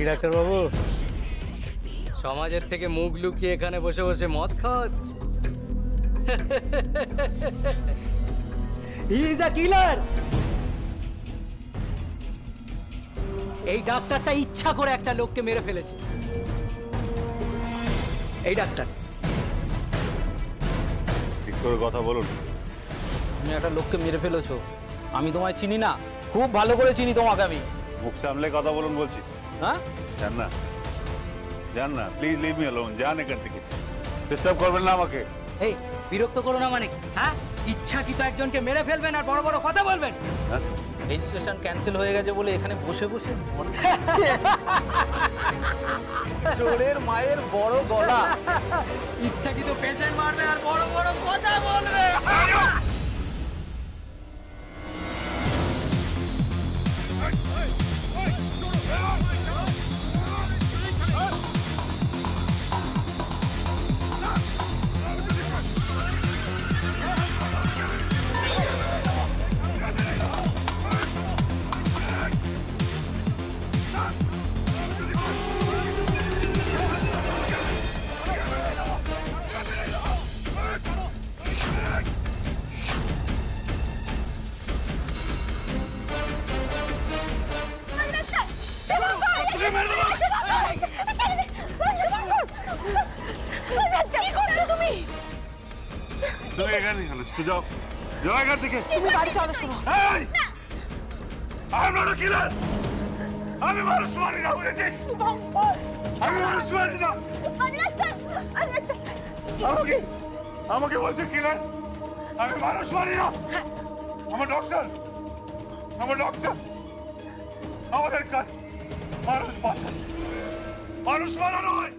Doctor বাবু? সমাজের থেকে মুখ লুকিয়ে এখানে বসে বসে মদ খাওয়াচ্ছে। হি ইজ আ কিলার। এই ডাক্তারটা ইচ্ছা করে একটা লোককে মেরে ফেলেছে। এই ডাক্তার ঠিক করে কথা বলুন। তুমি একটা লোককে মেরে ফেলেছো। আমি তোমায় চিনি না, খুব ভালো করে চিনি তোমাকে আমি। মুখ সামলে কথা বলুন বলছি। হ্যাঁ জান না, জান না, প্লিজ লিভ মি অ্যালোন। যান এখান থেকে, ডিস্টার্ব করবেন না আমাকে। এই বিরক্ত করো না মানে, হ্যাঁ? ইচ্ছাকৃত একজনকে মেরে ফেলবেন আর বড় বড় কথা বলবেন। হ্যাঁ, রেজিস্ট্রেশন ক্যান্সেল হয়ে গেছে বলে এখানে বসে বসে চোরের মায়ের বড় গলা। ইচ্ছাকৃত পেশেন্ট মারবে আর বড় বড় কথা বলবে। তুমি এখানে কেন? যাও, যাও এখান থেকে। তুমি বাড়ি চলো। শোনো, এই, I'm not a killer. আমি মানুষ মারি না, বুঝেছিস? আমি মানুষ মারি না। আমাকে বলছে কিলার? আমি মানুষ মারি না। আমার ডক্টর, আমাদের কাজ মানুষ বাঁচানো, মানুষ মারা নয়।